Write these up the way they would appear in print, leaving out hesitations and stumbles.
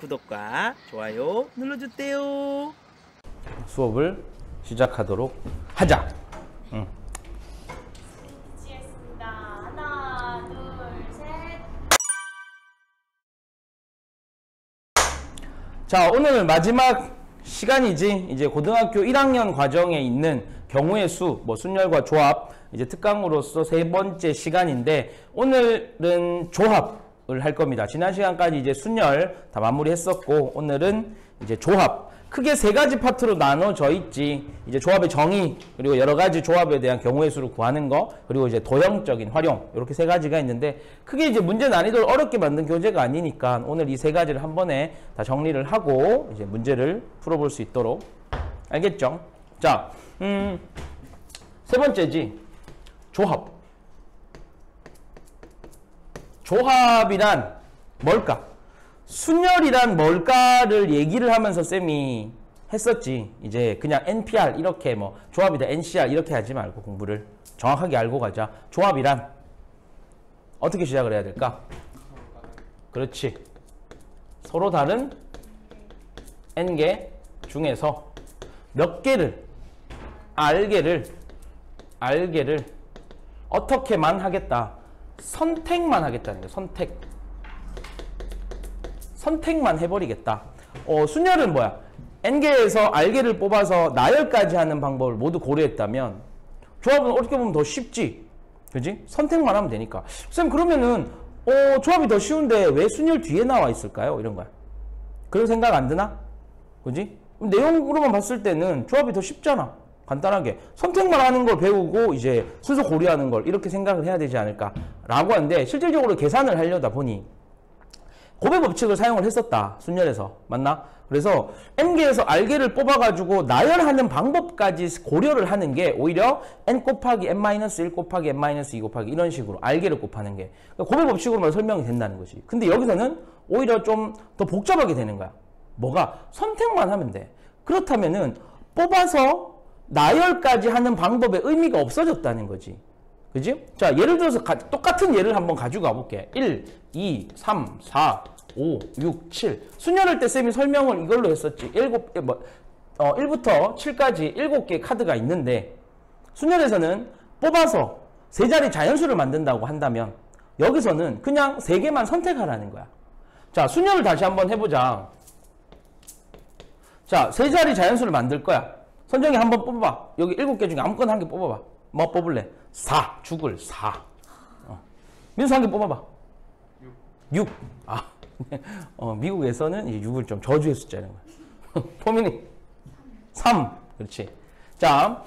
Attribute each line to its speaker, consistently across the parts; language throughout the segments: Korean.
Speaker 1: 구독과 좋아요 눌러주세요.
Speaker 2: 수업을 시작하도록 하자.
Speaker 3: 시작했습니다. 하나, 둘, 셋.
Speaker 2: 자, 오늘 마지막 시간이지. 이제 고등학교 1학년 과정에 있는 경우의 수, 순열과 조합, 이제 특강으로서 세 번째 시간인데, 오늘은 조합을 할 겁니다. 지난 시간까지 이제 순열 다 마무리했었고, 오늘은 이제 조합. 크게 세 가지 파트로 나눠져 있지. 이제 조합의 정의, 그리고 여러 가지 조합에 대한 경우의 수를 구하는 거, 그리고 이제 도형적인 활용, 이렇게 세 가지가 있는데, 크게 이제 문제 난이도를 어렵게 만든 교재가 아니니까 오늘 이 세 가지를 한 번에 다 정리를 하고 이제 문제를 풀어볼 수 있도록. 알겠죠? 자, 세 번째지. 조합. 조합이란 뭘까? 순열이란 뭘까를 얘기를 하면서 쌤이 했었지. 이제 그냥 NPR 이렇게 조합이다 NCR 이렇게 하지 말고 공부를 정확하게 알고 가자. 조합이란 어떻게 시작을 해야 될까? 그렇지. 서로 다른 N개 중에서 몇 개를 알개를 어떻게만 하겠다. 선택만 하겠다는 거야. 선택만 해버리겠다. 순열은 뭐야? N개에서 R개를 뽑아서 나열까지 하는 방법을 모두 고려했다면 조합은 어떻게 보면 더 쉽지. 그지? 선택만 하면 되니까. 쌤 그러면은 조합이 더 쉬운데 왜 순열 뒤에 나와 있을까요? 이런 거야. 그런 생각 안 드나? 그지? 내용으로만 봤을 때는 조합이 더 쉽잖아. 간단하게 선택만 하는 걸 배우고 이제 순서 고려하는 걸 이렇게 생각을 해야 되지 않을까라고 하는데, 실질적으로 계산을 하려다 보니 곱의 법칙을 사용을 했었다. 순열에서. 맞나? 그래서 N개에서 R개를 뽑아가지고 나열하는 방법까지 고려를 하는 게 오히려 N 곱하기 N-1 곱하기 N-2 곱하기 이런 식으로 R개를 곱하는 게 곱의 법칙으로만 설명이 된다는 거지. 근데 여기서는 오히려 좀 더 복잡하게 되는 거야. 뭐가? 선택만 하면 돼. 그렇다면은 뽑아서 나열까지 하는 방법의 의미가 없어졌다는 거지. 그지? 자, 예를 들어서 똑같은 예를 한번 가지고 가볼게. 1, 2, 3, 4, 5, 6, 7. 순열할 때 쌤이 설명을 이걸로 했었지. 1부터 7까지 7개의 카드가 있는데, 순열에서는 뽑아서 세 자리 자연수를 만든다고 한다면 여기서는 그냥 3개만 선택하라는 거야. 자, 순열을 다시 한번 해보자. 자, 세 자리 자연수를 만들 거야. 선정이 한번 뽑아봐. 여기 7개 중에 아무거나 한 개 뽑아봐. 뭐 뽑을래? 4. 죽을 4. 민수 한 개 뽑아봐. 6. 미국에서는 이 6을 좀 저주의 숫자라는 거야. 포민이 3. 그렇지. 자,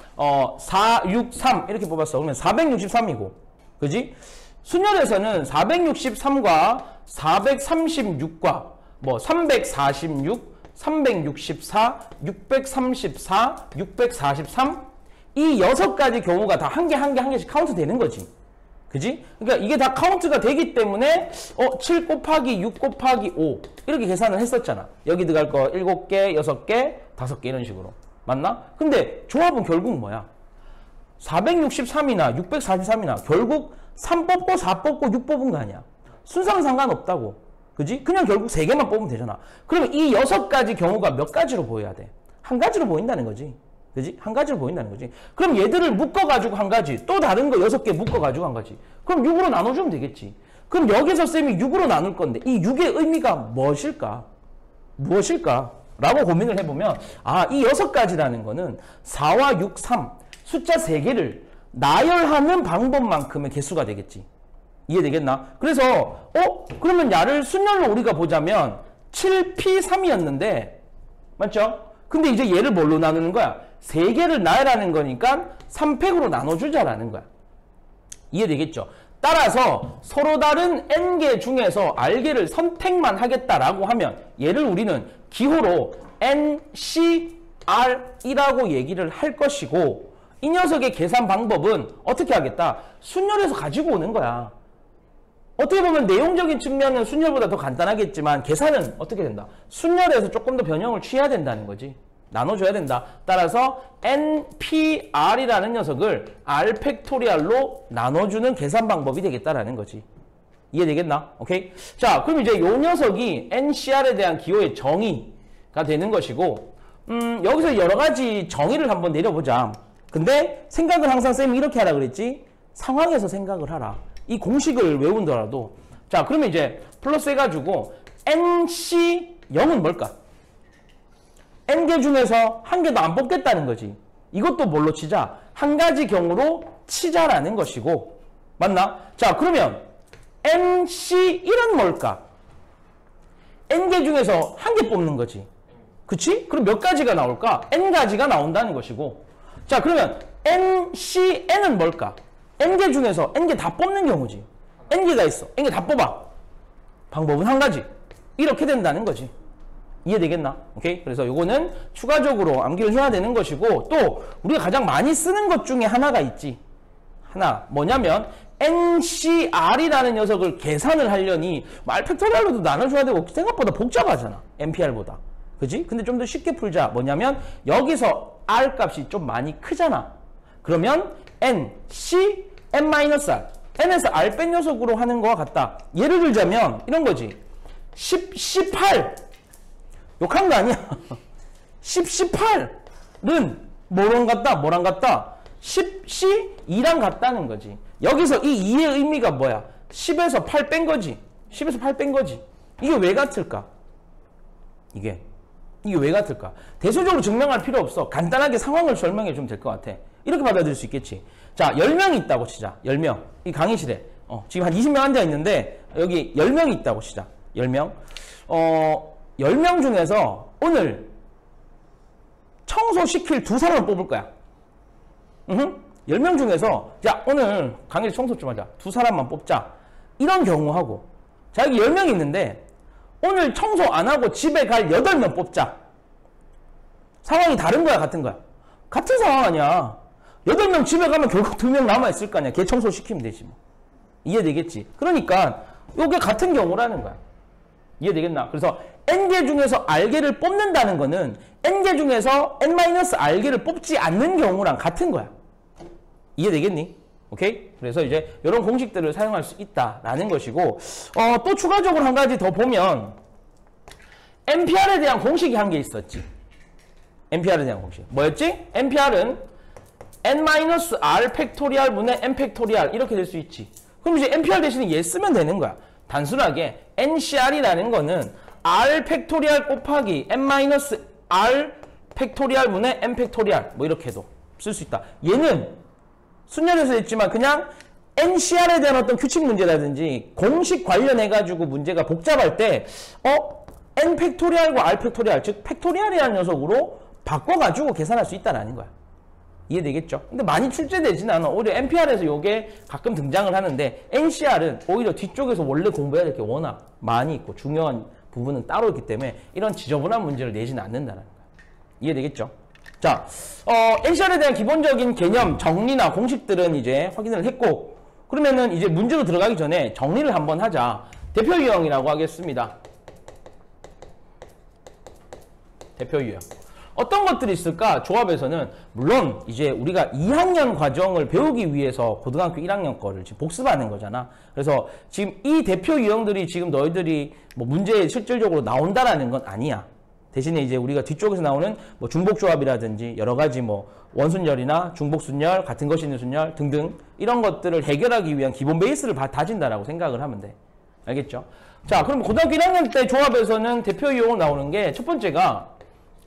Speaker 2: 4, 6, 3 이렇게 뽑았어. 그러면 463이고. 그지? 순열에서는 463과 436과 346, 364, 634, 643 이 6가지 경우가 다 한 개씩 카운트 되는 거지. 그지? 그러니까 이게 다 카운트가 되기 때문에 7 곱하기 6 곱하기 5 이렇게 계산을 했었잖아. 여기 들어갈 거 7개, 6개, 5개 이런 식으로. 맞나? 근데 조합은 결국 뭐야? 463이나 643이나 결국 3 뽑고 4 뽑고 6 뽑은 거 아니야. 순서는 상관없다고. 그지? 그냥 결국 3개만 뽑으면 되잖아. 그러면 이 6가지 경우가 몇 가지로 보여야 돼? 한 가지로 보인다는 거지. 그지? 한 가지로 보인다는 거지. 그럼 얘들을 묶어가지고 한 가지, 또 다른 거 6개 묶어가지고 한 가지. 그럼 6으로 나눠주면 되겠지. 그럼 여기서 쌤이 6으로 나눌 건데 이 6의 의미가 무엇일까? 라고 고민을 해보면 이 6가지라는 거는 4와 6, 3 숫자 3개를 나열하는 방법만큼의 개수가 되겠지. 이해되겠나? 그래서 그러면 야를 순열로 우리가 보자면 7P3이었는데 맞죠? 근데 이제 얘를 뭘로 나누는 거야? 3개를 나열하는 거니까 3팩으로 나눠주자라는 거야. 이해되겠죠? 따라서 서로 다른 N개 중에서 R개를 선택만 하겠다라고 하면 얘를 우리는 기호로 NCR이라고 얘기를 할 것이고, 이 녀석의 계산 방법은 어떻게 하겠다? 순열에서 가지고 오는 거야. 어떻게 보면 내용적인 측면은 순열보다 더 간단하겠지만 계산은 어떻게 된다? 순열에서 조금 더 변형을 취해야 된다는 거지. 나눠줘야 된다. 따라서 NPR이라는 녀석을 R 팩토리얼로 나눠주는 계산 방법이 되겠다라는 거지. 이해되겠나? 오케이? 자, 그럼 이제 요 녀석이 NCR에 대한 기호의 정의가 되는 것이고, 여기서 여러 가지 정의를 한번 내려보자. 근데 생각을 항상 쌤이 이렇게 하라 그랬지? 상황에서 생각을 하라. 이 공식을 외운더라도. 자, 그러면 이제 플러스 해가지고 NC0은 뭘까? N개 중에서 한 개도 안 뽑겠다는 거지. 이것도 뭘로 치자? 한 가지 경우로 치자라는 것이고. 맞나? 자, 그러면 NC1은 뭘까? N개 중에서 한 개 뽑는 거지. 그치? 그럼 몇 가지가 나올까? N가지가 나온다는 것이고. 자, 그러면 NCN은 뭘까? N개 중에서 N개 다 뽑는 경우지. N개가 있어. N개 다 뽑아. 방법은 한 가지. 이렇게 된다는 거지. 이해되겠나? 오케이? 그래서 요거는 추가적으로 암기를 해야 되는 것이고, 또 우리가 가장 많이 쓰는 것 중에 하나가 있지. 하나 뭐냐면 NCR이라는 녀석을 계산을 하려니 알팩토리얼로도 나눠줘야 되고 생각보다 복잡하잖아. NPR보다. 그지? 근데 좀 더 쉽게 풀자. 뭐냐면 여기서 R 값이 좀 많이 크잖아. 그러면 NC, N-R. N에서 R 뺀 녀석으로 하는 거와 같다. 예를 들자면 이런 거지. 18. 욕한 거 아니야. 18은 뭐랑 같다? 뭐랑 같다? 10C2랑 같다는 거지. 여기서 이 2의 의미가 뭐야? 10에서 8 뺀 거지. 10에서 8 뺀 거지. 이게 왜 같을까? 이게 왜 같을까? 대수적으로 증명할 필요 없어. 간단하게 상황을 설명해 주면 될 것 같아. 이렇게 받아들일 수 있겠지. 자, 10명이 있다고 치자. 10명. 이 강의실에. 지금 한 20명 앉아 있는데 여기 10명이 있다고 치자. 10명. 10명 중에서 오늘 청소시킬 두 사람을 뽑을 거야. 10명 중에서 자, 오늘 강의실 청소 좀 하자. 두 사람만 뽑자. 이런 경우하고 자, 여기 10명 있는데 오늘 청소 안 하고 집에 갈 8명 뽑자. 상황이 다른 거야, 같은 거야? 같은 상황 아니야. 8명 집에 가면 결국 2명 남아있을 거 아니야. 걔 청소 시키면 되지 뭐. 이해되겠지? 그러니까 이게 같은 경우라는 거야. 이해되겠나? 그래서 N개 중에서 R개를 뽑는다는 거는 N개 중에서 N-R개를 뽑지 않는 경우랑 같은 거야. 이해되겠니? 오케이? 그래서 이제 이런 공식들을 사용할 수 있다라는 것이고, 또 추가적으로 한 가지 더 보면 NPR에 대한 공식이 한 개 있었지. NPR에 대한 공식. 뭐였지? NPR은 N-R 팩토리얼 분의 N 팩토리얼 이렇게 될 수 있지. 그럼 이제 NPR 대신에 얘 쓰면 되는 거야. 단순하게 NCR이라는 거는 R 팩토리얼 곱하기 N-R 팩토리얼 분의 N 팩토리얼 뭐 이렇게도 쓸 수 있다. 얘는 순열에서 했지만 그냥 NCR에 대한 어떤 규칙 문제라든지 공식 관련해가지고 문제가 복잡할 때 N 팩토리얼과 R 팩토리얼 즉 팩토리얼이라는 녀석으로 바꿔가지고 계산할 수 있다는 거야. 이해되겠죠? 근데 많이 출제되지는 않아. 오히려 NPR에서 이게 가끔 등장을 하는데 NCR은 오히려 뒤쪽에서 원래 공부해야 될 게 워낙 많이 있고 중요한 부분은 따로 있기 때문에 이런 지저분한 문제를 내지는 않는다는 거야. 이해되겠죠? 자, NCR에 대한 기본적인 개념, 정리나 공식들은 이제 확인을 했고, 그러면은 이제 문제로 들어가기 전에 정리를 한번 하자. 대표 유형이라고 하겠습니다. 대표 유형. 어떤 것들이 있을까? 조합에서는 물론 이제 우리가 2학년 과정을 배우기 위해서 고등학교 1학년 거를 지금 복습하는 거잖아. 그래서 지금 이 대표 유형들이 지금 너희들이 뭐 문제에 실질적으로 나온다라는 건 아니야. 대신에 이제 우리가 뒤쪽에서 나오는 뭐 중복조합이라든지 여러 가지 뭐 원순열이나 중복순열, 같은 것이 있는 순열 등등 이런 것들을 해결하기 위한 기본 베이스를 다진다라고 생각을 하면 돼. 알겠죠? 자, 그럼 고등학교 1학년 때 조합에서는 대표 유형으로 나오는 게 첫 번째가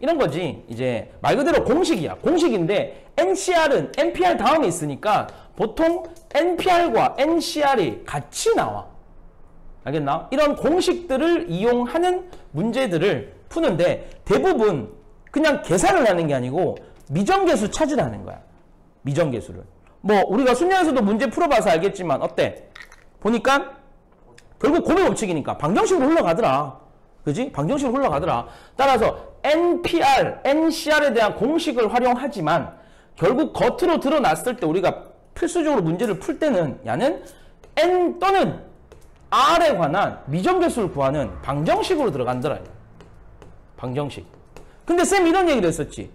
Speaker 2: 이런 거지. 이제 말 그대로 공식이야. 공식인데 NCR은 NPR 다음에 있으니까 보통 NPR과 NCR이 같이 나와. 알겠나? 이런 공식들을 이용하는 문제들을 푸는데 대부분 그냥 계산을 하는 게 아니고 미정계수 찾으라는 거야. 미정계수를. 뭐 우리가 순열에서도 문제 풀어봐서 알겠지만 어때? 보니까 결국 고백 법칙이니까 방정식으로 흘러가더라. 그지? 방정식으로 흘러가더라. 따라서 NPR, NCR에 대한 공식을 활용하지만 결국 겉으로 드러났을 때 우리가 필수적으로 문제를 풀 때는 야는 N 또는 R에 관한 미정계수를 구하는 방정식으로 들어간더라. 방정식. 근데 쌤 이런 얘기를 했었지.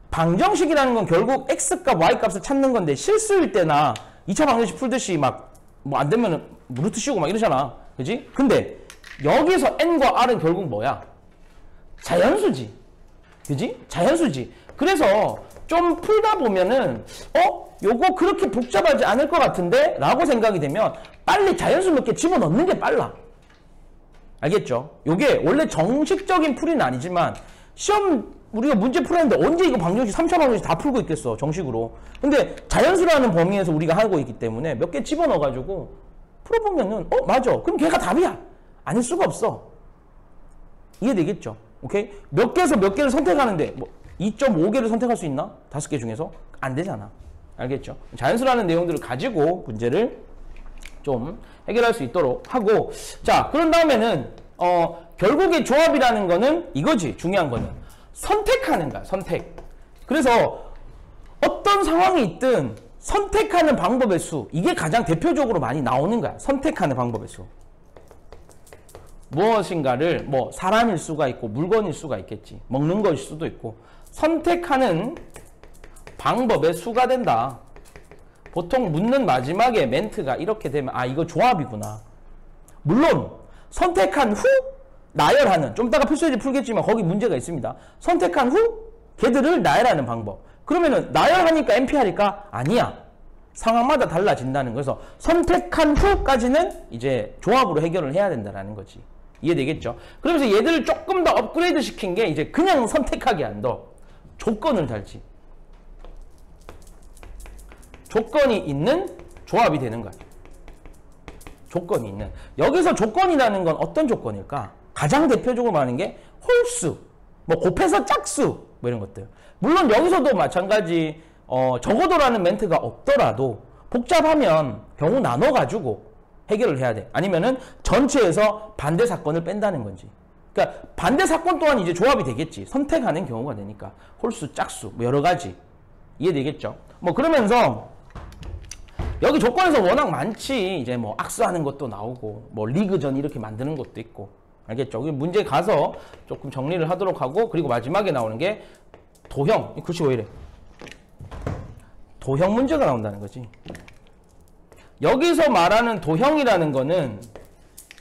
Speaker 2: 방정식이라는 건 결국 X값, Y값을 찾는 건데 실수일 때나 2차 방정식 풀듯이 막 뭐 안 되면은 루트 씌우고 막 이러잖아. 그지? 근데 여기서 n과 r은 결국 뭐야? 자연수지. 그지? 자연수지. 그래서 좀 풀다 보면은 요거 그렇게 복잡하지 않을 것 같은데? 라고 생각이 되면 빨리 자연수 몇 개 집어넣는 게 빨라. 알겠죠? 요게 원래 정식적인 풀이는 아니지만 시험 우리가 문제 풀었는데 언제 이거 방정식 3차 방정식 다 풀고 있겠어 정식으로. 근데 자연수라는 범위에서 우리가 하고 있기 때문에 몇 개 집어넣어가지고 풀어보면은 맞아. 그럼 걔가 답이야. 아닐 수가 없어. 이해되겠죠? 오케이? 몇 개에서 몇 개를 선택하는데 뭐 2.5개를 선택할 수 있나? 5개 중에서? 안 되잖아. 알겠죠? 자연수라는 내용들을 가지고 문제를 좀 해결할 수 있도록 하고, 자, 그런 다음에는 결국에 조합이라는 거는 이거지. 중요한 거는 선택하는 거야. 선택. 그래서 어떤 상황이 있든 선택하는 방법의 수, 이게 가장 대표적으로 많이 나오는 거야. 선택하는 방법의 수. 무엇인가를 뭐 사람일 수가 있고 물건일 수가 있겠지. 먹는 것일 수도 있고 선택하는 방법의 수가 된다. 보통 묻는 마지막에 멘트가 이렇게 되면 이거 조합이구나. 물론 선택한 후 나열하는, 좀 이따가 필수예제 풀겠지만 거기 문제가 있습니다. 선택한 후 걔들을 나열하는 방법. 그러면은 나열하니까 NPR일까? 아니야. 상황마다 달라진다는 거에서 선택한 후까지는 이제 조합으로 해결을 해야 된다는 거지. 이해되겠죠? 그러면서 얘들을 조금 더 업그레이드 시킨 게 이제 그냥 선택하게 안 둬. 조건을 달지. 조건이 있는 조합이 되는 거야. 조건이 있는. 여기서 조건이라는 건 어떤 조건일까? 가장 대표적으로 말하는 게 홀수, 뭐 곱해서 짝수, 뭐 이런 것들. 물론 여기서도 마찬가지 적어도라는 멘트가 없더라도 복잡하면 경우 나눠가지고 해결을 해야 돼. 아니면은 전체에서 반대 사건을 뺀다는 건지. 그러니까 반대 사건 또한 이제 조합이 되겠지. 선택하는 경우가 되니까. 홀수, 짝수, 뭐 여러 가지. 이해되겠죠? 뭐 그러면서 여기 조건에서 워낙 많지. 이제 뭐 악수하는 것도 나오고 뭐 리그전 이렇게 만드는 것도 있고. 알겠죠? 문제 가서 조금 정리를 하도록 하고, 그리고 마지막에 나오는 게 도형. 글씨 왜 이래? 도형 문제가 나온다는 거지. 여기서 말하는 도형이라는 거는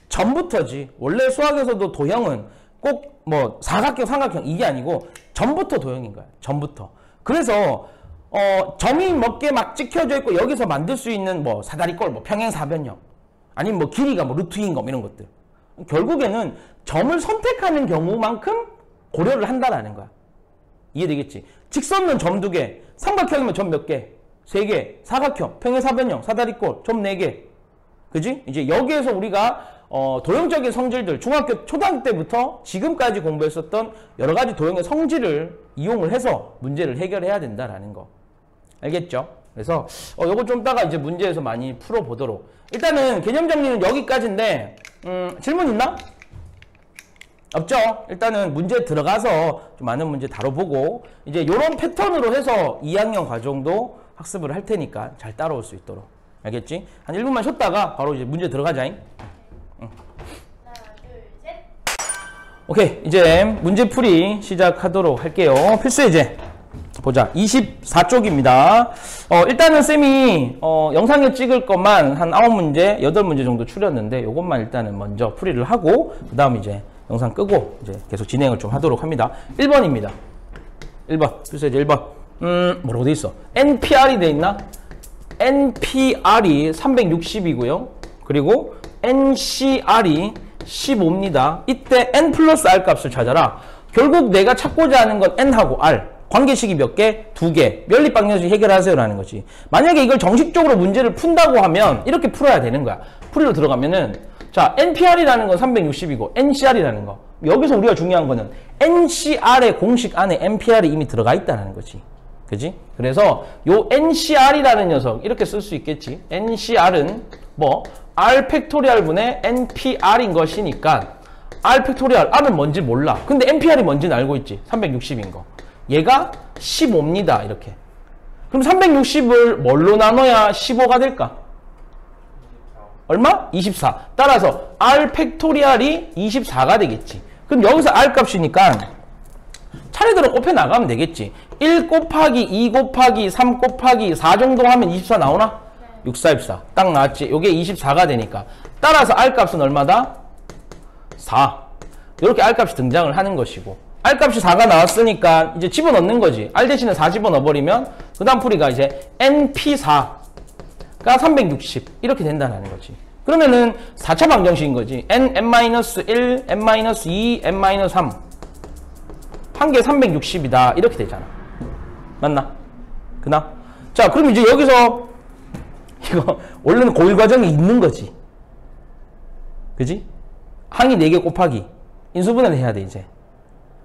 Speaker 2: 전부터지. 원래 수학에서도 도형은 꼭 뭐 사각형, 삼각형 이게 아니고 전부터 도형인 거야. 전부터. 그래서 점이 몇 개 막 찍혀져 있고 여기서 만들 수 있는 뭐 사다리꼴, 뭐 평행사변형, 아니면 뭐 길이가 뭐 루트 2인 거 이런 것들. 결국에는 점을 선택하는 경우만큼 고려를 한다라는 거야. 이해되겠지? 직선은 점 2개, 삼각형이면 점 몇 개? 3개, 사각형, 평행사변형, 사다리꼴, 점 4개. 그지? 이제 여기에서 우리가 도형적인 성질들, 중학교, 초등학교 때부터 지금까지 공부했었던 여러 가지 도형의 성질을 이용을 해서 문제를 해결해야 된다라는 거. 알겠죠? 그래서 요거 좀 이따가 이제 문제에서 많이 풀어보도록. 일단은 개념 정리는 여기까지인데 질문 있나? 없죠? 일단은 문제 들어가서 좀 많은 문제 다뤄보고 이제 요런 패턴으로 해서 2학년 과정도 학습을 할 테니까 잘 따라올 수 있도록. 알겠지? 한 1분만 쉬었다가 바로 이제 문제 들어가자잉.
Speaker 3: 하나, 둘, 셋.
Speaker 2: 오케이, 이제 문제풀이 시작하도록 할게요. 필수예제 보자. 24쪽입니다. 일단은 쌤이 영상을 찍을 것만 한 9문제, 8문제 정도 추렸는데 요것만 일단은 먼저 풀이를 하고 그 다음 이제 영상 끄고 이제 계속 진행을 좀 하도록 합니다. 1번입니다. 1번. 필수예제 1번. 뭐라고 돼 있어? NPR이 돼 있나? NPR이 360이고요. 그리고 NCR이 15입니다. 이때 N 플러스 R 값을 찾아라. 결국 내가 찾고자 하는 건 N하고 R. 관계식이 몇 개? 2개. 면립방정식 해결하세요라는 거지. 만약에 이걸 정식적으로 문제를 푼다고 하면 이렇게 풀어야 되는 거야. 풀이로 들어가면은 자, NPR이라는 건 360이고 NCR이라는 거. 여기서 우리가 중요한 거는 NCR의 공식 안에 NPR이 이미 들어가 있다는 거지. 그지? 그래서 요 NCR이라는 녀석 이렇게 쓸 수 있겠지. NCR은 뭐 R 팩토리얼 분의 NPR인 것이니까 R 팩토리얼, R은 뭔지 몰라. 근데 NPR이 뭔지는 알고 있지. 360인 거. 얘가 15입니다. 이렇게. 그럼 360을 뭘로 나눠야 15가 될까? 얼마? 24. 따라서 R 팩토리얼이 24가 되겠지. 그럼 여기서 R 값이니까 차례대로 곱해 나가면 되겠지. 1 곱하기 2 곱하기 3 곱하기 4 정도 하면 24 나오나? 6414. 딱 나왔지? 요게 24가 되니까. 따라서 R값은 얼마다? 4. 이렇게 R값이 등장을 하는 것이고. R값이 4가 나왔으니까 이제 집어넣는 거지. R 대신에 4 집어넣어버리면 그 다음 풀이가 이제 NP4가 360 이렇게 된다는 거지. 그러면은 4차 방정식인 거지. N, N-1, N-2, N-3 한 개 360이다 이렇게 되잖아. 맞나? 그나? 자, 그럼 이제 여기서 이거 원래는 고1 과정이 있는 거지. 그지? 항이 4개 곱하기 인수분해를 해야 돼 이제.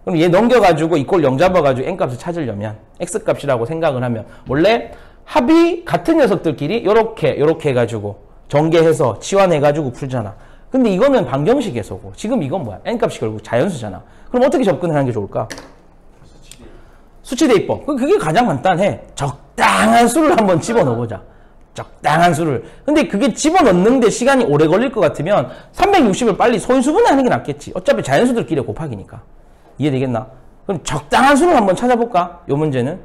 Speaker 2: 그럼 얘 넘겨가지고 이꼴 0 잡아가지고 n값을 찾으려면 x값이라고 생각을 하면 원래 합이 같은 녀석들끼리 요렇게 해가지고 전개해서 치환해가지고 풀잖아. 근데 이거는 방정식에서고 지금 이건 뭐야? n값이 결국 자연수잖아. 그럼 어떻게 접근을 하는 게 좋을까? 수치대입법. 그게 가장 간단해. 적당한 수를 한번 집어넣어보자. 적당한 수를. 근데 그게 집어넣는데 시간이 오래 걸릴 것 같으면 360을 빨리 소인수분해하는 게 낫겠지. 어차피 자연수들끼리 곱하기니까. 이해되겠나? 그럼 적당한 수를 한번 찾아볼까? 요 문제는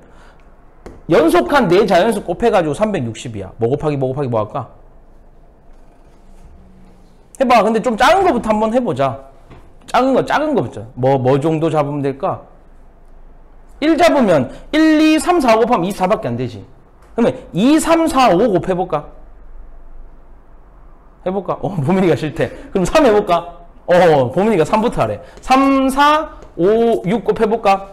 Speaker 2: 연속한 4자연수 곱해가지고 360이야. 뭐 곱하기 뭐 할까? 해봐. 근데 좀 작은 거부터 한번 해보자. 작은 거부터. 뭐 정도 잡으면 될까? 1 잡으면 1, 2, 3, 4 곱하면 2, 4밖에 안 되지. 그러면 2, 3, 4, 5 곱해볼까? 해볼까? 보민이가 싫대. 그럼 3 해볼까? 보민이가 3부터 하래. 3, 4, 5, 6 곱해볼까?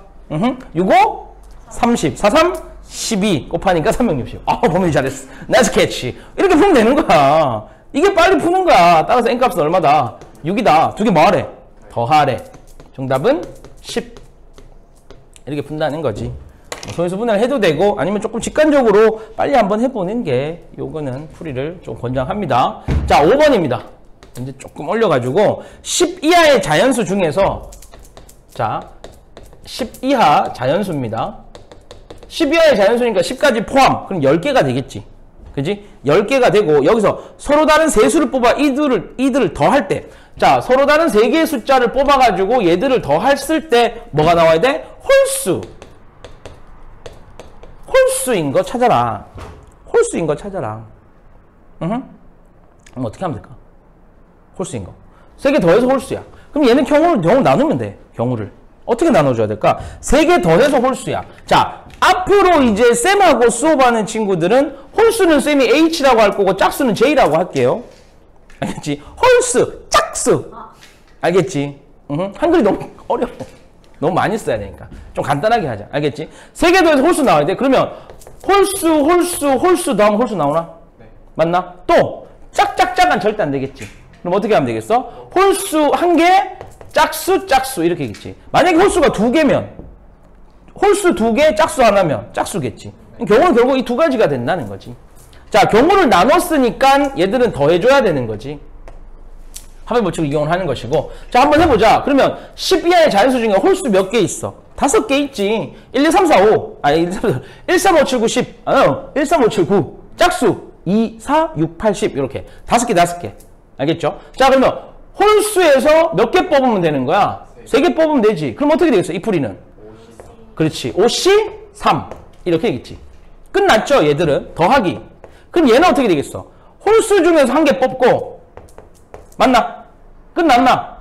Speaker 2: 6, 5, 30. 4, 3, 12 곱하니까 360. 보민이 잘했어. 나이스 캐치. 이렇게 풀면 되는 거야. 이게 빨리 푸는 거야. 따라서 n값은 얼마다? 6이다. 두 개 뭐 하래? 더하래. 정답은 10. 이렇게 푼다는 거지. 소인수분해를 해도 되고 아니면 조금 직관적으로 빨리 한번 해보는 게 요거는 풀이를 좀 권장합니다. 자, 5번입니다. 이제 조금 올려가지고 10 이하의 자연수 중에서 자 10 이하 자연수입니다. 10 이하의 자연수니까 10까지 포함. 그럼 10개가 되겠지. 그지? 10개가 되고 여기서 서로 다른 세 수를 뽑아 이들을 더할 때 자, 서로 다른 3개의 숫자를 뽑아가지고 얘들을 더했을 때 뭐가 나와야 돼? 홀수. 홀수인 거 찾아라. 홀수인 거 찾아라. 그럼 어떻게 하면 될까? 홀수인 거. 3개 더해서 홀수야. 그럼 얘는 경우를 나누면 돼. 경우를. 어떻게 나눠줘야 될까? 3개 더해서 홀수야. 자, 앞으로 이제 쌤하고 수업하는 친구들은 홀수는 쌤이 H라고 할 거고 짝수는 J라고 할게요. 알겠지? 홀수, 짝수. 알겠지? 한글이 너무 어려워. 너무 많이 써야 되니까. 좀 간단하게 하자. 알겠지? 3개 더해서 홀수 나와야 돼. 그러면 홀수 더하면 홀수 나오나? 네. 맞나? 또 짝짝짝은 절대 안 되겠지. 그럼 어떻게 하면 되겠어? 홀수 1개, 짝수 이렇게 겠지. 만약에 홀수가 2개면 홀수 2개, 짝수 하나면 짝수겠지. 경우는 결국 이 2가지가 된다는 거지. 자, 경우를 나눴으니까 얘들은 더해줘야 되는 거지. 합의 법칙을 이용을 하는 것이고. 자, 한번 해보자. 그러면 10 이하의 자연수 중에 홀수 몇 개 있어? 5개 있지. 1, 2, 3, 4, 5. 1, 3, 5, 7, 9, 10. 1, 3, 5, 7, 9. 짝수. 2, 4, 6, 8, 10. 이렇게. 5개. 알겠죠? 자, 그러면 홀수에서 몇 개 뽑으면 되는 거야? 3개 뽑으면 되지. 그럼 어떻게 되겠어? 이 풀이는? 그렇지. 5C, 3. 이렇게 되겠지. 끝났죠? 얘들은. 더하기. 그럼 얘는 어떻게 되겠어? 홀수 중에서 1개 뽑고 맞나? 끝났나?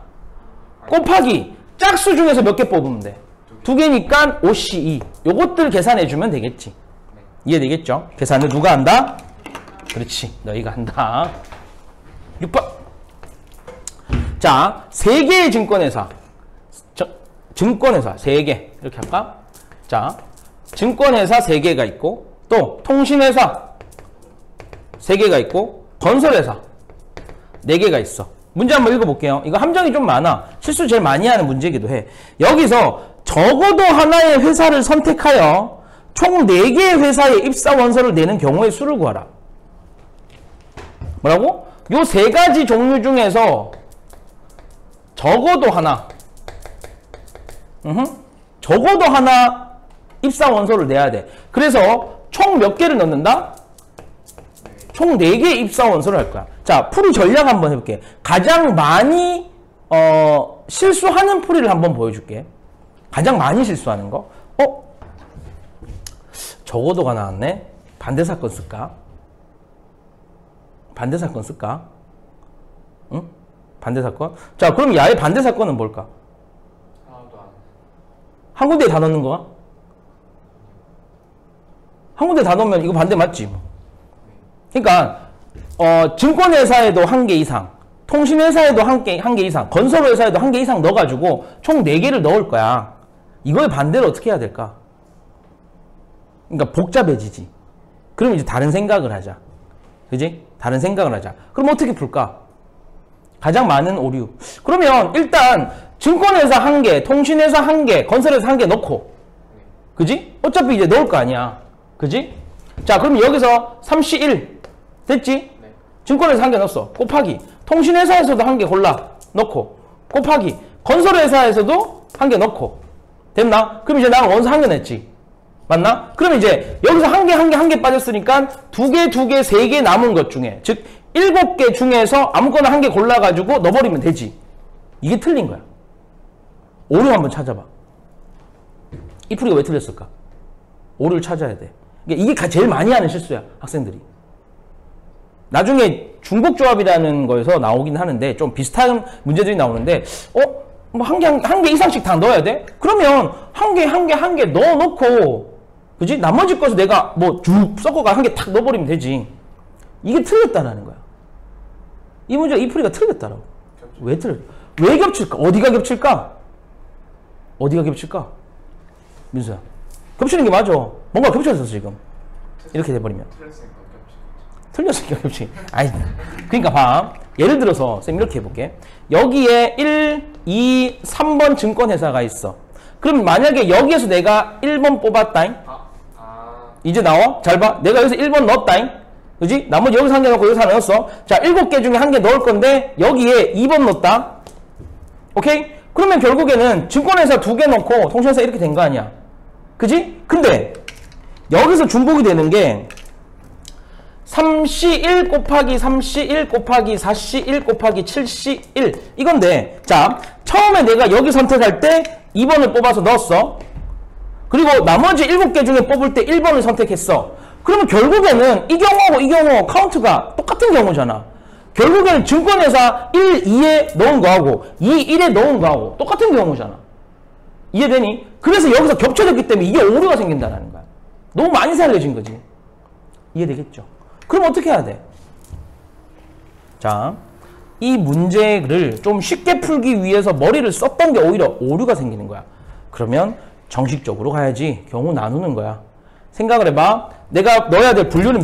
Speaker 2: 곱하기. 짝수 중에서 몇 개 뽑으면 돼? 2개니까 5C2. 요것들 계산해주면 되겠지. 이해되겠죠? 계산을 누가 한다? 그렇지. 너희가 한다. 6번. 자, 3개의 증권회사. 증권회사 3개. 이렇게 할까? 자, 증권회사 3개가 있고, 또 통신회사 3개가 있고, 건설회사 4개가 있어. 문제 한번 읽어볼게요. 이거 함정이 좀 많아. 실수 제일 많이 하는 문제이기도 해. 여기서 적어도 하나의 회사를 선택하여 총 4개의 회사의 입사 원서를 내는 경우의 수를 구하라. 뭐라고? 요 3가지 종류 중에서 적어도 하나, 적어도 하나 입사 원서를 내야 돼. 그래서 총 몇 개를 넣는다? 총 4개의 입사 원서를 할 거야. 자, 풀이 전략 한번 해볼게. 가장 많이 실수하는 풀이를 한번 보여줄게. 가장 많이 실수하는 거. 적어도가 나왔네. 반대 사건 쓸까? 반대 사건 쓸까? 응? 반대 사건? 자, 그럼 야의 반대 사건은 뭘까?
Speaker 4: 하나도 안.
Speaker 2: 한 군데에 다 넣는 거야? 한 군데에 다 넣으면 이거 반대 맞지? 뭐. 그러니까 증권회사에도 1개 이상, 통신회사에도 1개 이상, 건설회사에도 1개 이상 넣어가지고 총 4개를 넣을 거야. 이거의 반대로 어떻게 해야 될까? 그러니까 복잡해지지. 그럼 이제 다른 생각을 하자. 그지? 다른 생각을 하자. 그럼 어떻게 풀까? 가장 많은 오류. 그러면 일단 증권회사 1개, 통신회사 1개, 건설회사 1개 넣고, 그지? 어차피 이제 넣을 거 아니야. 그지? 자, 그럼 여기서 3C1 됐지?
Speaker 4: 네.
Speaker 2: 증권회사 1개 넣었어. 곱하기. 통신회사에서도 1개 골라 넣고, 곱하기. 건설회사에서도 1개 넣고. 됐나? 그럼 이제 나는 원서 1개 냈지. 맞나? 그럼 이제 여기서 1개 빠졌으니까 2개, 3개 남은 것 중에, 즉 7개 중에서 아무거나 1개 골라가지고 넣어버리면 되지. 이게 틀린 거야. 오류 한번 찾아봐. 이 풀이가 왜 틀렸을까? 오류를 찾아야 돼. 이게 제일 많이 하는 실수야, 학생들이. 나중에 중복조합이라는 거에서 나오긴 하는데, 좀 비슷한 문제들이 나오는데, 뭐 한 개 이상씩 다 넣어야 돼? 그러면 한 개 넣어놓고, 그지? 나머지 것을 내가 뭐 쭉 섞어가 1개 탁 넣어버리면 되지. 이게 틀렸다라는 거야. 이 문제가 이 풀이가 틀렸다라고. 왜 틀렸어? 왜 겹칠까? 어디가 겹칠까? 어디가 겹칠까? 민수야. 겹치는 게 맞아. 뭔가 겹쳐졌어, 지금. 이렇게 돼버리면. 틀렸으니까 겹치. 아니, 그러니까 봐. 예를 들어서, 쌤 이렇게 해볼게. 여기에 1, 2, 3번 증권회사가 있어. 그럼 만약에 여기에서 내가 1번 뽑았다잉? 이제 나와? 잘 봐. 내가 여기서 1번 넣었다잉? 그지? 나머지 여기서 1개 넣고 여기서 하나 넣었어. 자, 7개 중에 1개 넣을 건데, 여기에 2번 넣었다. 오케이? 그러면 결국에는 증권회사 2개 넣고 통신회사 이렇게 된 거 아니야. 그지? 근데, 여기서 중복이 되는 게, 3C1 곱하기 3C1 곱하기 4C1 곱하기 7C1 이건데, 자, 처음에 내가 여기 선택할 때 2번을 뽑아서 넣었어. 그리고 나머지 7개 중에 뽑을 때 1번을 선택했어. 그러면 결국에는 이 경우하고 이 경우 카운트가 똑같은 경우잖아. 결국에는 증권회사 1, 2에 넣은 거하고 2, 1에 넣은 거하고 똑같은 경우잖아. 이해되니? 그래서 여기서 겹쳐졌기 때문에 이게 오류가 생긴다는 거야. 너무 많이 살려진 거지. 이해되겠죠? 그럼 어떻게 해야 돼? 자, 이 문제를 좀 쉽게 풀기 위해서 머리를 썼던 게 오히려 오류가 생기는 거야. 그러면 정식적으로 가야지. 경우 나누는 거야. 생각을 해봐. 내가 넣어야 될 분류는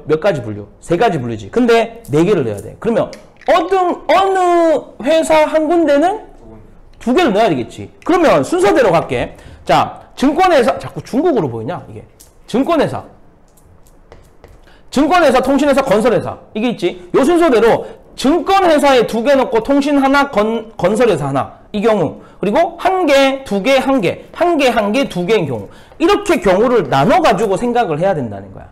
Speaker 2: 몇 가지 분류? 3가지 분류지. 근데 4개를 넣어야 돼. 그러면 어느 회사 한 군데는 2개를 넣어야 되겠지. 그러면 순서대로 갈게. 자, 증권회사, 자꾸 중국어로 보이냐? 이게. 증권회사, 통신회사, 건설회사. 이게 있지. 요 순서대로 증권회사에 2개 넣고 통신 하나, 건설회사 하나. 이 경우. 그리고 1개, 2개, 1개. 1개, 2개인 경우. 이렇게 경우를 나눠가지고 생각을 해야 된다는 거야.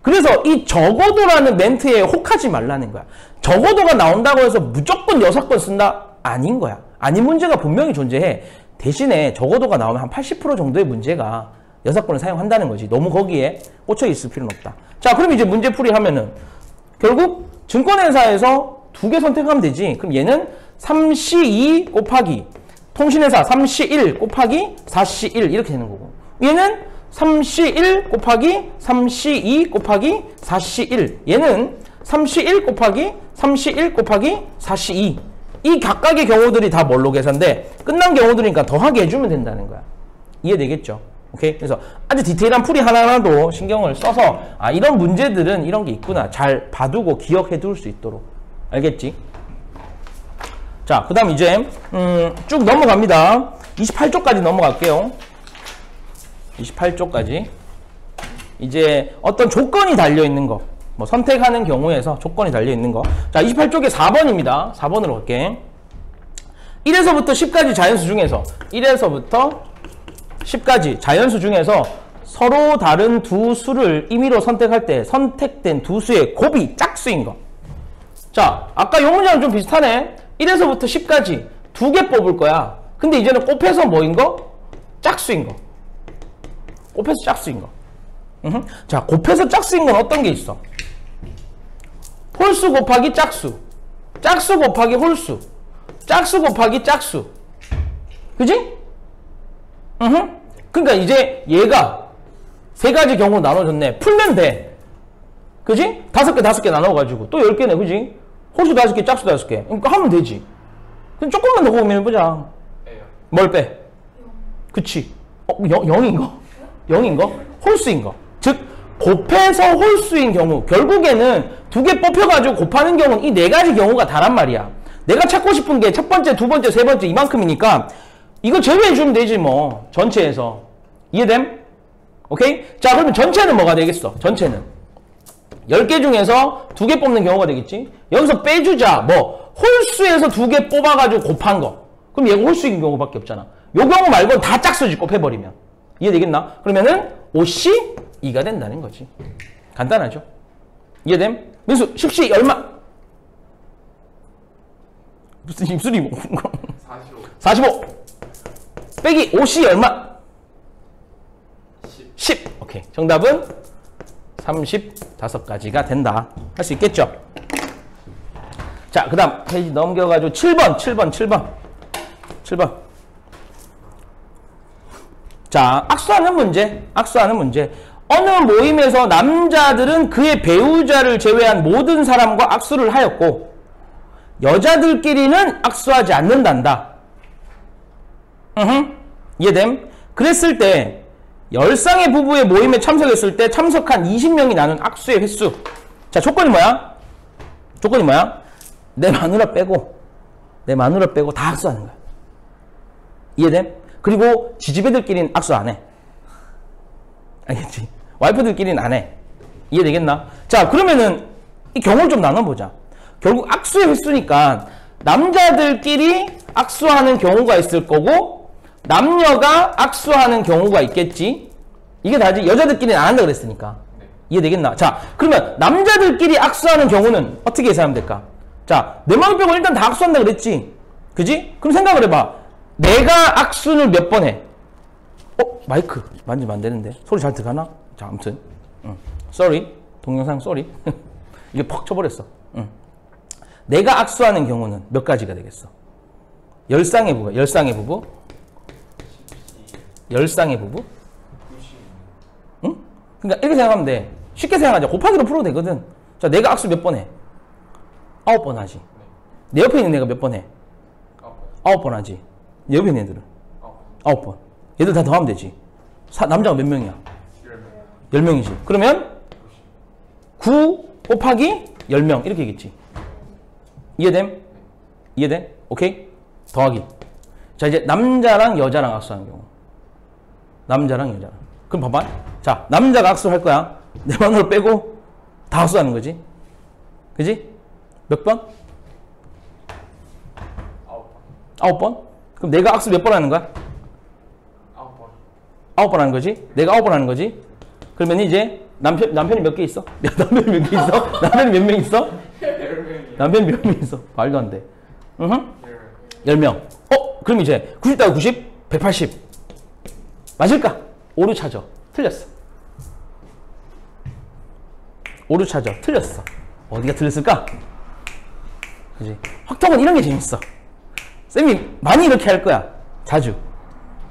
Speaker 2: 그래서 이 적어도라는 멘트에 혹하지 말라는 거야. 적어도가 나온다고 해서 무조건 6건 쓴다? 아닌 거야. 아닌 문제가 분명히 존재해. 대신에 적어도가 나오면 한 80% 정도의 문제가 6건을 사용한다는 거지. 너무 거기에 꽂혀 있을 필요는 없다. 자, 그럼 이제 문제풀이 하면은 결국 증권회사에서 2개 선택하면 되지. 그럼 얘는 3C2 곱하기 통신회사 3C1 곱하기 4C1 이렇게 되는 거고, 얘는 3C1 곱하기 3C2 곱하기 4C1, 얘는 3C1 곱하기 3C1 곱하기 4C2. 이 각각의 경우들이 다 뭘로 계산돼? 끝난 경우들이니까 더하게 해주면 된다는 거야. 이해되겠죠? 오케이? 그래서 아주 디테일한 풀이 하나하나도 신경을 써서 이런 문제들은 이런 게 있구나 잘 봐두고 기억해 둘 수 있도록. 알겠지? 자, 그 다음 이제 쭉 넘어갑니다. 28쪽까지 넘어갈게요. 28쪽까지 이제 어떤 조건이 달려있는 거, 뭐 선택하는 경우에서 조건이 달려있는 거. 자, 28쪽에 4번입니다. 4번으로 갈게. 1에서부터 10까지 자연수 중에서 1에서부터 10까지 자연수 중에서 서로 다른 두 수를 임의로 선택할 때 선택된 두 수의 곱이 짝수인 거. 자, 아까 이 문장은 좀 비슷하네. 1에서부터 10까지 2개 뽑을 거야. 근데 이제는 곱해서 뭐인 거? 짝수인 거. 곱해서 짝수인 거. 자, 곱해서 짝수인 건 어떤 게 있어? 홀수 곱하기 짝수. 짝수 곱하기 홀수. 짝수 곱하기 짝수. 그지? 그러니까 이제 얘가 세 가지 경우로 나눠졌네. 풀면 돼. 그지? 5개 나눠가지고 또 10개네. 그지? 홀수 5개, 짝수 5개. 그러니까 하면 되지. 그럼 조금만 더 고민해보자.
Speaker 4: A요.
Speaker 2: 뭘 빼? 그치? 0인 거? 0인 거? 홀수인 거. 즉 곱해서 홀수인 경우, 결국에는 2개 뽑혀가지고 곱하는 경우는 이 4가지 경우가 다란 말이야. 내가 찾고 싶은 게 첫 번째, 두 번째, 세 번째 이만큼이니까 이거 제외해주면 되지 뭐. 전체에서. 이해됨? 오케이? 자, 그러면 전체는 뭐가 되겠어? 전체는 10개 중에서 2개 뽑는 경우가 되겠지? 여기서 빼주자. 뭐 홀수에서 2개 뽑아가지고 곱한 거. 그럼 얘가 홀수인 경우밖에 없잖아. 요 경우 말고는 다 짝수지, 곱해버리면. 이해되겠나? 그러면은 옷이 2가 된다는 거지. 간단하죠? 이해됨? 민수, 10시 얼마? 무슨 입술이 뭐 45 빼기 5시 얼마? 10. 오케이. 정답은 35가지가 된다. 할 수 있겠죠? 자, 그 다음 페이지 넘겨가지고 7번. 자, 악수하는 문제. 어느 모임에서 남자들은 그의 배우자를 제외한 모든 사람과 악수를 하였고 여자들끼리는 악수하지 않는단다. 이해됨? 그랬을 때 10쌍의 부부의 모임에 참석했을 때 참석한 20명이 나눈 악수의 횟수. 자, 조건이 뭐야? 내 마누라 빼고 다 악수하는 거야. 이해됨? 그리고 지지배들끼리는 악수 안 해. 알겠지? 와이프들끼리는 안 해. 이해되겠나? 자, 그러면은 이 경우를 좀 나눠보자. 결국 악수의 횟수니까 남자들끼리 악수하는 경우가 있을 거고 남녀가 악수하는 경우가 있겠지. 이게 다지. 여자들끼리는 안 한다 그랬으니까. 이해되겠나? 자, 그러면 남자들끼리 악수하는 경우는 어떻게 계산하면 될까? 자, 내 마음 빼고 일단 다 악수한다 그랬지. 그지? 그럼 생각을 해봐. 내가 악수를 몇 번 해? 마이크 만지면 안 되는데. 소리 잘 들어가나? 자, 아무튼. sorry. 동영상 sorry. 이게 퍽 쳐버렸어. 내가 악수하는 경우는 몇 가지가 되겠어? 10쌍의 부부. 10쌍의 부부? 응? 그러니까 이렇게 생각하면 돼. 쉽게 생각하자. 곱하기로 풀어도 되거든. 자, 내가 악수 몇 번 해? 9번 하지. 내 옆에 있는 애가 몇 번 해? 9번 하지. 내 옆에 있는 애들은? 9번. 얘들 다 더하면 되지. 남자가 몇 명이야? 10명이지. 그러면 9 곱하기 10명 이렇게 되겠지. 이해됨? 오케이? 더하기. 자, 이제 남자랑 여자랑 악수하는 경우. 그럼 봐봐. 자, 남자가 악수할 거야. 내 마누라 빼고 다 악수하는 거지. 그지? 몇 번? 9번? 그럼 내가 악수 몇 번 하는 거야? 9번 하는 거지? 내가 9번 하는 거지? 그러면 이제 남편이 몇 개 있어? 남편이 몇 개 있어? 남편이 몇 명 있어?
Speaker 4: 10명이요.
Speaker 2: 남편이 몇 명 있어? 말도 안 돼. 10명. 그럼 이제 90 따고 90? 180. 맞을까? 오류 찾아. 틀렸어. 오류 찾아. 틀렸어. 어디가 틀렸을까? 그지? 확통은 이런 게 재밌어. 쌤이 많이 이렇게 할 거야. 자주.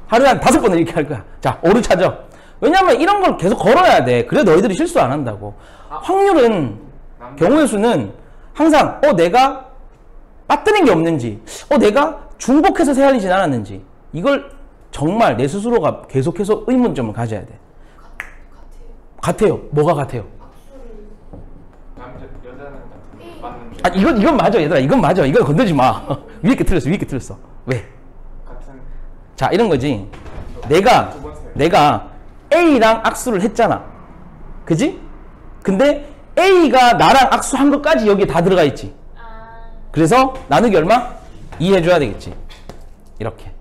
Speaker 2: 하루에 한 5번은 이렇게 할 거야. 자, 오류 찾아. 왜냐면 이런 걸 계속 걸어야 돼. 그래 너희들이 실수 안 한다고. 확률은, 경우의 수는 항상 내가 빠뜨린 게 없는지, 내가 중복해서 세알리진 않았는지, 이걸 정말 내 스스로가 계속해서 의문점을 가져야 돼. 같아요. 뭐가 같아요?
Speaker 4: 여자는 맞는 줄.
Speaker 2: 아, 이건 맞아, 얘들아. 이건 맞아. 이건 건들지 마. 위에 게 틀렸어. 왜?
Speaker 4: 같은.
Speaker 2: 자, 이런 거지. 내가 A랑 악수를 했잖아. 그지? 근데 A가 나랑 악수한 것까지 여기에 다 들어가 있지. 그래서 나누기 얼마? 2 해줘야 되겠지. 이렇게.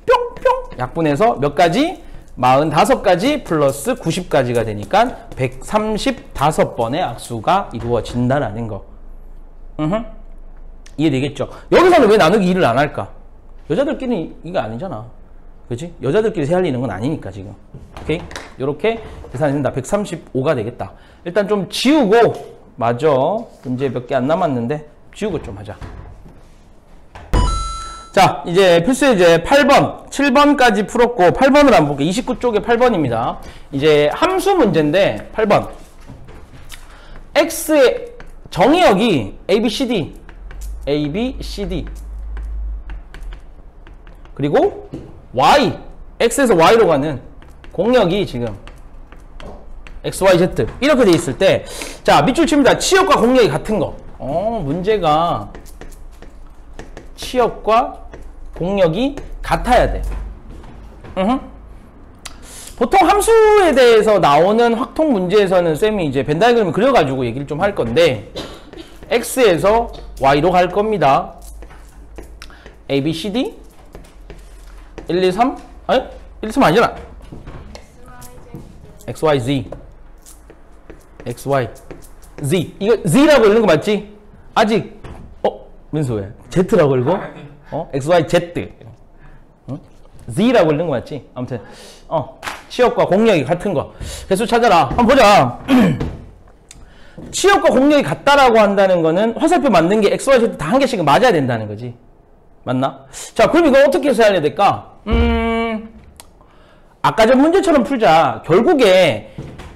Speaker 2: 뿅뿅! 약분해서 몇 가지? 45가지 플러스 90가지가 되니까 135번의 악수가 이루어진다라는 거. 이해되겠죠? 여기서는 왜 나누기 2를 안 할까? 여자들끼리 이거 아니잖아. 그치? 여자들끼리 세알리는 건 아니니까 지금. 오케이? 요렇게 계산이 된다. 135가 되겠다. 일단 좀 지우고 맞아. 문제 몇 개 안 남았는데 지우고 좀 하자. 자, 이제 필수 예제 8번, 7번까지 풀었고 8번을 한번 볼게요. 29쪽에 8번입니다. 이제 함수 문제인데 8번. x의 정의역이 ABCD, ABCD. 그리고 y, x에서 y로 가는 공역이 지금 XYZ 이렇게 돼 있을 때, 자, 밑줄 칩니다. 치역과 공역이 같은 거. 문제가 치역과 공역이 같아야 돼. 보통 함수에 대해서 나오는 확통 문제에서는 쌤이 이제 벤 다이그램을 그려가지고 얘기를 좀 할 건데, X에서 Y로 갈 겁니다. A, B, C, D 1, 2, 3 아니? 1, 2, 3 아니잖아. X, Y, Z X, Y, Z. 이거 Z라고 읽는 거 맞지? 아직 민수 왜? Z라고 읽어? X, Y, Z Z라고 읽는 거 맞지? 아무튼 치역과 공역이 같은 거 개수 찾아라. 한번 보자. 치역과 공역이 같다라고 한다는 거는 화살표 만든 게 X, Y, Z 다 한 개씩은 맞아야 된다는 거지. 맞나? 자, 그럼 이거 어떻게 해서 해야 될까? 아까 전 문제처럼 풀자. 결국에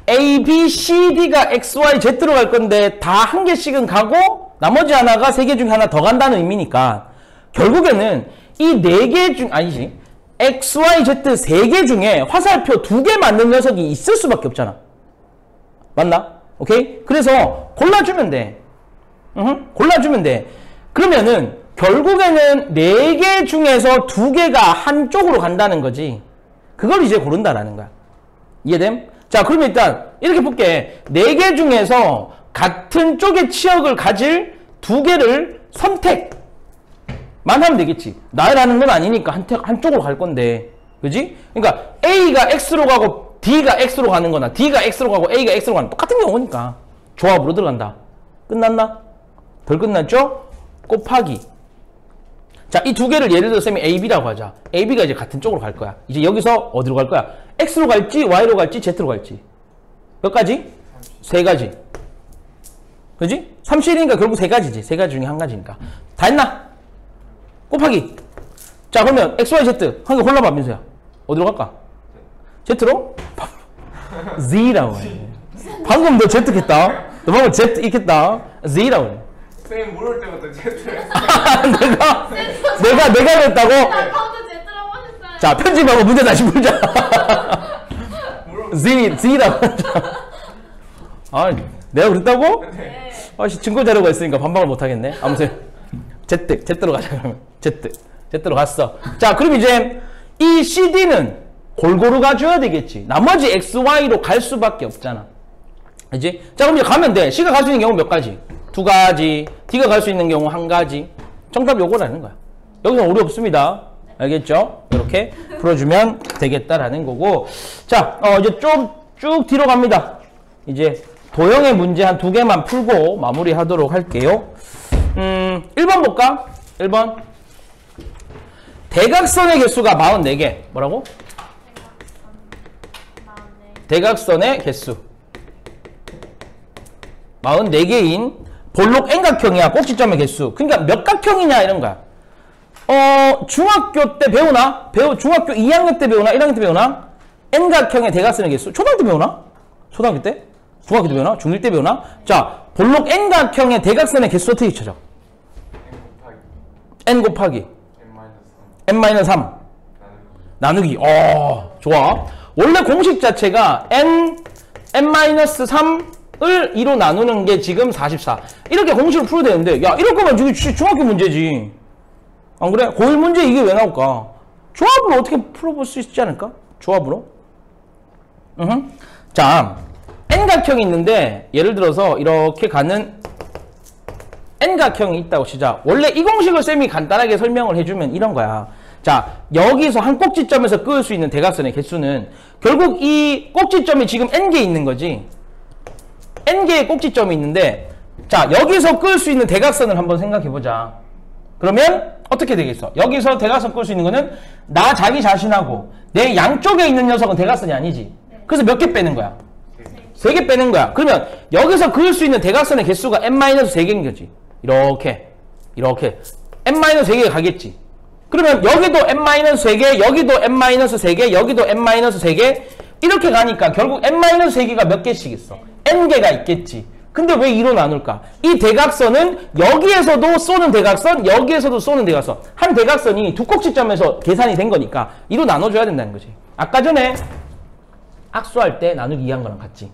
Speaker 2: A, B, C, D가 X, Y, Z로 갈 건데 다 한 개씩은 가고 나머지 하나가 세 개 중에 하나 더 간다는 의미니까 결국에는 이 네 개 중 아니지. X, Y, Z 세 개 중에 화살표 2개 맞는 녀석이 있을 수밖에 없잖아. 맞나? 오케이? 그래서 골라주면 돼. 골라주면 돼. 그러면은 결국에는 4개 중에서 2개가 한쪽으로 간다는 거지. 그걸 이제 고른다라는 거야. 이해됨? 자, 그러면 일단 이렇게 볼게. 4개 중에서 같은 쪽의 치역을 가질 2개를 선택만 하면 되겠지. 나라는 건 아니니까 한쪽으로 갈 건데. 그지? 그러니까 A가 X로 가고 D가 X로 가는 거나 D가 X로 가고 A가 X로 가는 똑같은 경우니까 조합으로 들어간다. 끝났나? 덜 끝났죠? 곱하기. 자, 이 2개를 예를 들어 쌤이 AB라고 하자. AB가 이제 같은 쪽으로 갈 거야. 이제 여기서 어디로 갈 거야? X로 갈지, Y로 갈지, Z로 갈지. 몇 가지? 3가지. 그지? 3실이니까 결국 3가지지. 3가지 중에 한 가지니까. 다 했나? 곱하기. 자, 그러면 X, Y, Z. 한 개 골라봐, 민수야. 어디로 갈까? Z로? Z라고 해. 방금 너 Z 했다. 너 방금 Z 익혔다. Z라고 해.
Speaker 4: 쌤 물을 때부터 제트를
Speaker 2: 내가 그랬다고?
Speaker 3: 아까부터 Z라고 하셨어요.
Speaker 2: 자, 편집하고 문제 다시 풀자. Z라고 하자. 아, 내가 그랬다고?
Speaker 3: 네.
Speaker 2: 아씨, 증거 자료가 있으니까 반박을 못 하겠네. 아무튼 Z로 가자. 그러면 Z로 갔어. 자, 그럼 이제 이 CD는 골고루 가줘야 되겠지. 나머지 X, Y로 갈 수밖에 없잖아. 그지? 자, 그럼 이제 가면 돼. C가 갈 수 있는 경우 몇 가지? 2가지. D가 갈 수 있는 경우 1가지. 정답 요거라는 거야. 여기서 오류 없습니다. 알겠죠? 이렇게 풀어주면 되겠다라는 거고. 자, 이제 쭉 뒤로 갑니다. 이제 도형의 문제 한 2개만 풀고 마무리 하도록 할게요. 1번 볼까? 1번. 대각선의 개수가 44개. 뭐라고? 대각선의 개수 44개인 볼록 N각형이야. 꼭지점의 개수. 그러니까 몇 각형이냐 이런 거야. 중학교 때 배우나? 중학교 2학년 때 배우나? 1학년 때 배우나? N각형의 대각선의 개수. 초등학교 때 배우나? 초등학교 때? 중학교 때 배우나? 중1 때 배우나? 자, 볼록 N각형의 대각선의 개수 어떻게 찾아? N 곱하기 N-3 나누기. 좋아. 원래 공식 자체가 N-3을 2로 나누는 게 지금 44. 이렇게 공식을 풀어야 되는데, 야, 이럴 거면 지금 중학교 문제지. 안 그래? 고1 문제 이게 왜 나올까? 조합으로 어떻게 풀어볼 수 있지 않을까? 조합으로? 자, N각형이 있는데, 예를 들어서 이렇게 가는 N각형이 있다고 치자. 원래 이 공식을 쌤이 간단하게 설명을 해주면 이런 거야. 자, 여기서 한 꼭지점에서 끄을 수 있는 대각선의 개수는 결국 이 꼭지점이 지금 N개 있는 거지. N개의 꼭지점이 있는데, 자, 여기서 끄을 수 있는 대각선을 한번 생각해보자. 그러면 어떻게 되겠어? 여기서 대각선 끄을 수 있는 거는 나 자기 자신하고 내 양쪽에 있는 녀석은 대각선이 아니지. 그래서 몇 개 빼는 거야? 3개 빼는 거야. 그러면 여기서 그을 수 있는 대각선의 개수가 n-3개인 거지. 이렇게 n-3개가 가겠지. 그러면 여기도 n-3개, 여기도 n-3개, 여기도 n-3개 이렇게 가니까 결국 n-3개가 몇 개씩 있어? n개가 있겠지. 근데 왜 2로 나눌까? 이 대각선은 여기에서도 쏘는 대각선, 여기에서도 쏘는 대각선. 한 대각선이 두 꼭지점에서 계산이 된 거니까 2로 나눠줘야 된다는 거지. 아까 전에 악수할 때 나누기 2한 거랑 같지.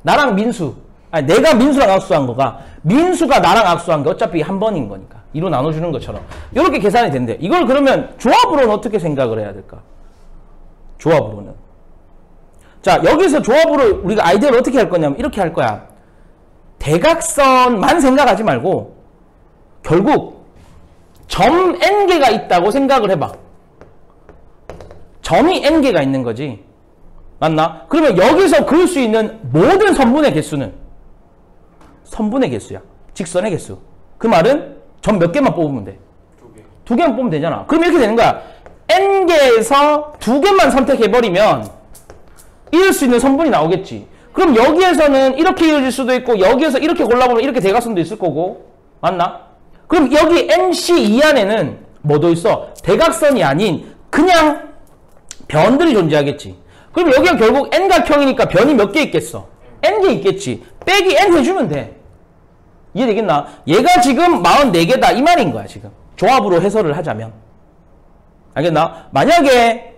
Speaker 2: 나랑 민수, 아니 내가 민수랑 악수한 거가 민수가 나랑 악수한 게 어차피 한 번인 거니까 2로 나눠주는 것처럼 이렇게 계산이 된대. 이걸 그러면 조합으로는 어떻게 생각을 해야 될까? 조합으로는. 자, 여기서 조합으로 우리가 아이디어를 어떻게 할 거냐면 이렇게 할 거야. 대각선만 생각하지 말고 결국 점 n개가 있다고 생각을 해봐. 점이 n개가 있는 거지. 맞나? 그러면 여기서 그을 수 있는 모든 선분의 개수는 선분의 개수야. 직선의 개수. 그 말은 점 몇 개만 뽑으면 돼? 2개. 2개만 뽑으면 되잖아. 그럼 이렇게 되는 거야. n개에서 2개만 선택해버리면 이을 수 있는 선분이 나오겠지. 그럼 여기에서는 이렇게 이어질 수도 있고 여기에서 이렇게 골라보면 이렇게 대각선도 있을 거고. 맞나? 그럼 여기 MC2 안에는 뭐도 있어? 대각선이 아닌 그냥 변들이 존재하겠지. 그럼 여기가 결국 n각형이니까 변이 몇 개 있겠어? n개 있겠지. 빼기 n 해주면 돼. 이해되겠나? 얘가 지금 44개다 이 말인 거야 지금. 조합으로 해설을 하자면. 알겠나? 만약에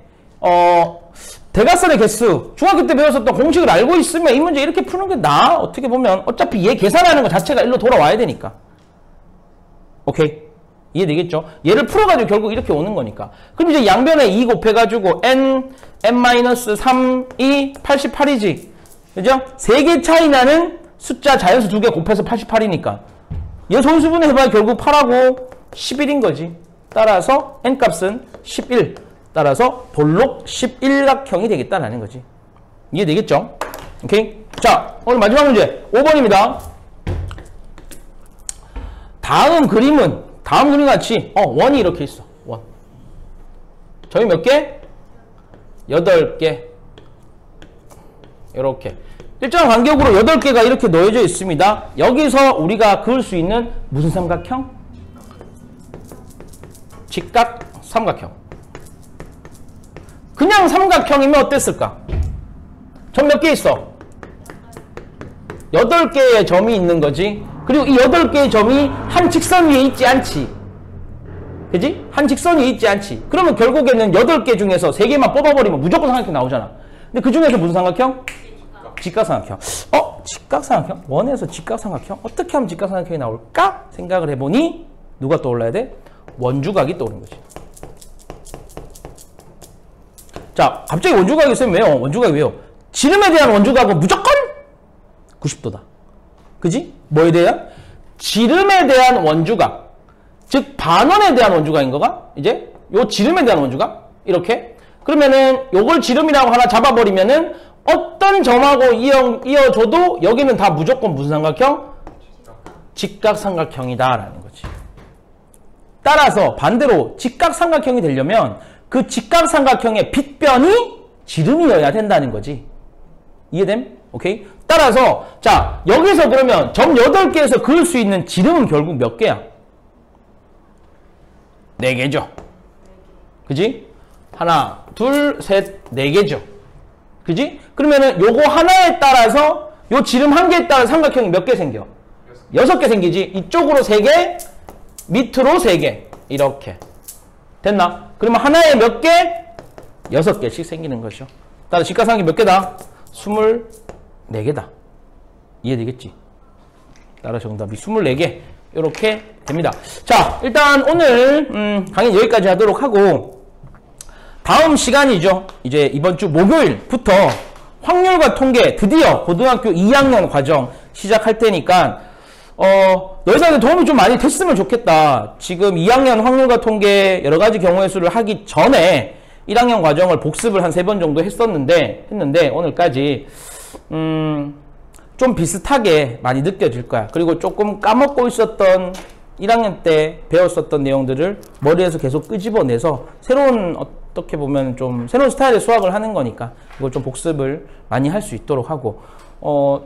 Speaker 2: 대각선의 개수 중학교 때 배웠었던 공식을 알고 있으면 이 문제 이렇게 푸는 게 나아. 어떻게 보면 어차피 얘 계산하는 거 자체가 일로 돌아와야 되니까. 오케이? 이해되겠죠? 얘를 풀어가지고 결국 이렇게 오는 거니까. 그럼 이제 양변에 2 곱해가지고 n-3이 88이지. 그죠? 3개 차이 나는 숫자 자연수 2개 곱해서 88이니까. 얘 소수분해 해봐야 결국 8하고 11인 거지. 따라서 n값은 11. 따라서 볼록 11각형이 되겠다라는 거지. 이해되겠죠? 오케이? 자, 오늘 마지막 문제 5번입니다. 다음 그림 같이 원이 이렇게 있어. 원. 점이 몇 개? 8개. 이렇게. 일정 간격으로 8개가 이렇게 놓여져 있습니다. 여기서 우리가 그을 수 있는 무슨 삼각형? 직각 삼각형. 그냥 삼각형이면 어땠을까? 점 몇 개 있어? 8개의 점이 있는 거지. 그리고 이 8개의 점이 한 직선 위에 있지 않지. 그지? 한 직선 위에 있지 않지. 그러면 결국에는 8개 중에서 3개만 뽑아버리면 무조건 삼각형 나오잖아. 근데 그 중에서 무슨 삼각형? 직각삼각형. 직각삼각형? 원에서 직각삼각형? 어떻게 하면 직각삼각형이 나올까? 생각을 해보니 누가 떠올라야 돼? 원주각이 떠오르는 거지. 자, 갑자기 원주각이 있으면 왜요? 원주각이 왜요? 지름에 대한 원주각은 무조건 90도다. 그지? 뭐에 대한? 지름에 대한 원주각. 즉 반원에 대한 원주각인 거가 이제 요 지름에 대한 원주각 이렇게. 그러면은 요걸 지름이라고 하나 잡아버리면은 어떤 점하고 이어줘도 여기는 다 무조건 무슨 삼각형? 직각삼각형이다라는 거지. 따라서 반대로 직각삼각형이 되려면 그 직각삼각형의 빗변이 지름이어야 된다는 거지. 이해됨? 오케이? 따라서 자 여기서 그러면 점 8개에서 그을 수 있는 지름은 결국 몇 개야? 4개죠. 그지? 하나, 둘, 셋, 4개죠. 그지? 그러면은 요거 하나에 따라서 요 지름 한 개에 따라 삼각형이 몇 개 생겨? 6개 생기지. 이쪽으로 3개, 밑으로 3개. 이렇게. 됐나? 그러면 하나에 몇 개? 6개씩 생기는 거죠. 따라서 직각삼각형이 몇 개다? 24개다. 이해되겠지? 따라 정답이 24개. 이렇게 됩니다. 자, 일단 오늘 강의 여기까지 하도록 하고 다음 시간이죠. 이제 이번 주 목요일부터 확률과 통계 드디어 고등학교 2학년 과정 시작할 테니까 너희들한테 도움이 좀 많이 됐으면 좋겠다. 지금 2학년 확률과 통계 여러 가지 경우의 수를 하기 전에 1학년 과정을 복습을 한 3번 정도 했는데 오늘까지 좀 비슷하게 많이 느껴질 거야. 그리고 조금 까먹고 있었던 1학년 때 배웠었던 내용들을 머리에서 계속 끄집어내서 새로운 어떻게 보면 좀 새로운 스타일의 수학을 하는 거니까 이걸 좀 복습을 많이 할 수 있도록 하고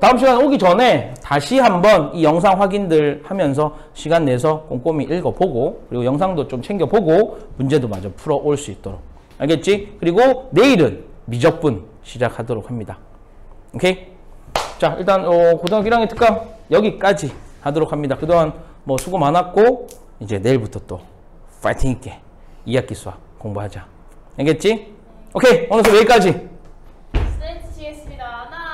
Speaker 2: 다음 시간 오기 전에 다시 한번 이 영상 확인들 하면서 시간 내서 꼼꼼히 읽어보고 그리고 영상도 좀 챙겨보고 문제도 마저 풀어올 수 있도록. 알겠지? 그리고 내일은 미적분 시작하도록 합니다. 오케이? 자, 일단 고등학교 1학년 특강 여기까지 하도록 합니다. 그동안 뭐 수고 많았고 이제 내일부터 또 파이팅 있게 2학기 수학 공부하자. 알겠지? 오케이, 오늘 수업 여기까지.
Speaker 3: 스트레치 치겠습니다. 하나,